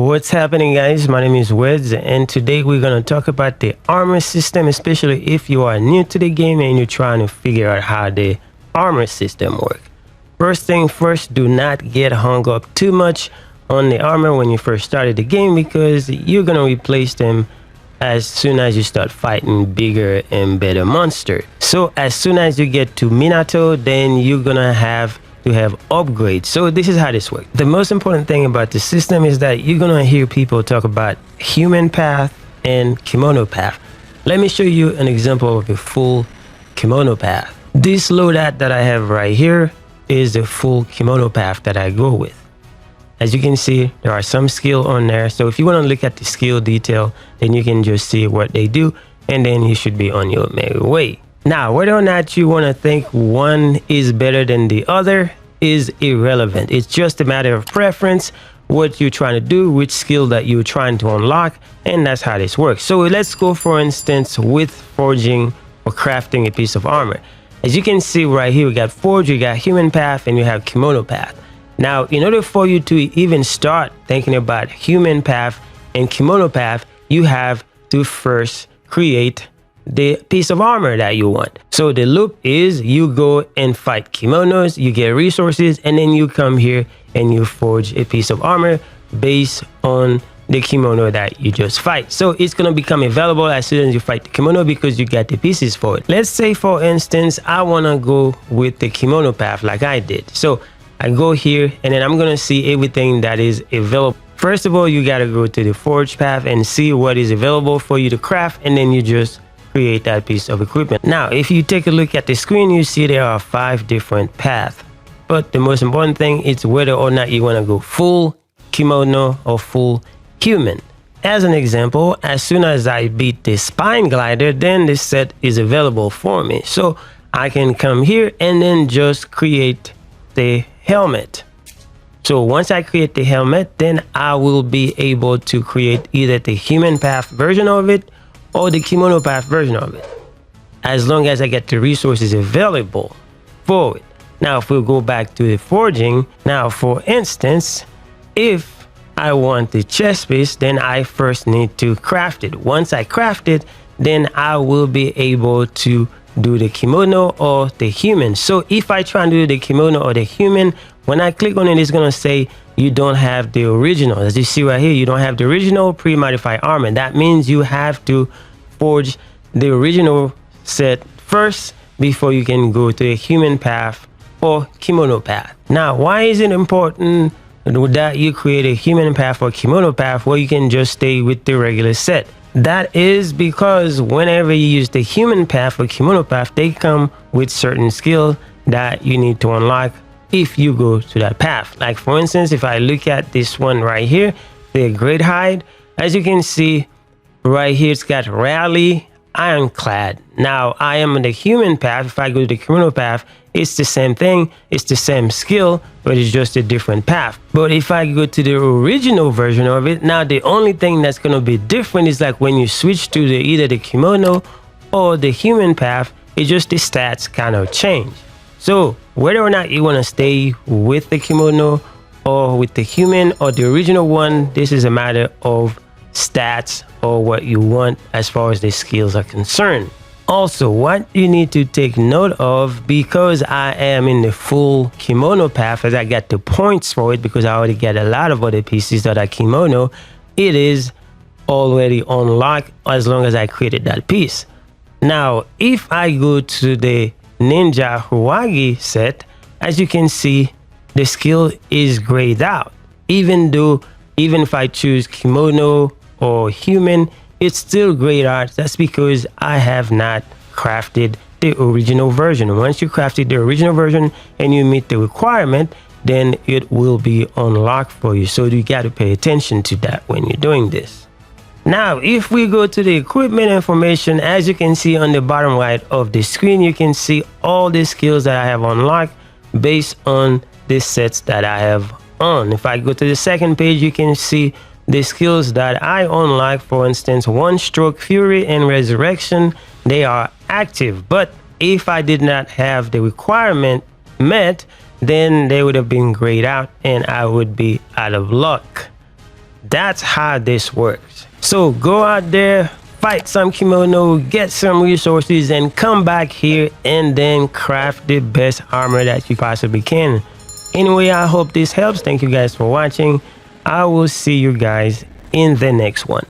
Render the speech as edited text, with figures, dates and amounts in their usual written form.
What's happening, guys? My name is Weds, and today we're going to talk about the armor system, especially if you are new to the game and you're trying to figure out how the armor system works. First thing first, do not get hung up too much on the armor when you first started the game, because you're going to replace them as soon as you start fighting bigger and better monsters. So as soon as you get to Minato, then you're going to have upgrades. So this is how this works. The most important thing about the system is that you're gonna hear people talk about human path and kimono path. Let me show you an example of a full kimono path. This loadout that I have right here is the full kimono path that I go with. As you can see, there are some skill on there. So if you want to look at the skill detail, then you can just see what they do, and then you should be on your merry way. Now, whether or not you want to think one is better than the other is irrelevant. It's just a matter of preference, what you're trying to do, which skill that you're trying to unlock, and that's how this works. So let's go, for instance, with forging or crafting a piece of armor. As you can see right here, we got forge, you got human path, and you have kimono path. Now, in order for you to even start thinking about human path and kimono path, you have to first create the piece of armor that you want. So the loop is you go and fight kimonos, you get resources, and then you come here and you forge a piece of armor based on the kimono that you just fight. So it's going to become available as soon as you fight the kimono because you got the pieces for it. Let's say, for instance, I want to go with the kimono path like I did. So I go here and then I'm going to see everything that is available. First of all, you got to go to the forge path and see what is available for you to craft, and then you just create that piece of equipment. Now, if you take a look at the screen, you see there are 5 different paths. But the most important thing is whether or not you want to go full kimono or full human. As an example, as soon as I beat the spine glider, then this set is available for me. So I can come here and then just create the helmet. So once I create the helmet, then I will be able to create either the human path version of it or the kimono path version of it, as long as I get the resources available for it. Now, if we go back to the forging, now for instance, if I want the chest piece, then I first need to craft it. Once I craft it, then I will be able to do the kimono or the human. So if I try to do the kimono or the human, when I click on it, it's gonna say you don't have the original. As you see right here, you don't have the original pre-modified armor. That means you have to forge the original set first before you can go to the human path or kimono path. Now, why is it important that you create a human path or kimono path where you can just stay with the regular set? That is because whenever you use the human path or kimono path, they come with certain skills that you need to unlock if you go to that path. Like, for instance, if I look at this one right here, the great hide, as you can see right here, it's got rally ironclad. Now I am on the human path. If I go to the kimono path, it's the same thing, it's the same skill, but it's just a different path. But if I go to the original version of it, now the only thing that's going to be different is like when you switch to either the kimono or the human path, it's just the stats kind of change. So whether or not you want to stay with the kimono or with the human or the original one, this is a matter of stats or what you want as far as the skills are concerned. Also, what you need to take note of, because I am in the full kimono path, as I got the points for it because I already get a lot of other pieces that are kimono, it is already unlocked as long as I created that piece. Now, if I go to the Ninja Huagi set, as you can see, the skill is grayed out. Even if I choose kimono or human, it's still grayed out. That's because I have not crafted the original version. Once you crafted the original version and you meet the requirement, then it will be unlocked for you. So you got to pay attention to that when you're doing this. Now, if we go to the equipment information, as you can see on the bottom right of the screen, you can see all the skills that I have unlocked based on the sets that I have on. If I go to the second page, you can see the skills that I unlock. For instance, One Stroke Fury and Resurrection, they are active. But if I did not have the requirement met, then they would have been grayed out and I would be out of luck. That's how this works. So go out there, fight some kimono, get some resources, and come back here and then craft the best armor that you possibly can. Anyway, I hope this helps. Thank you guys for watching. I will see you guys in the next one.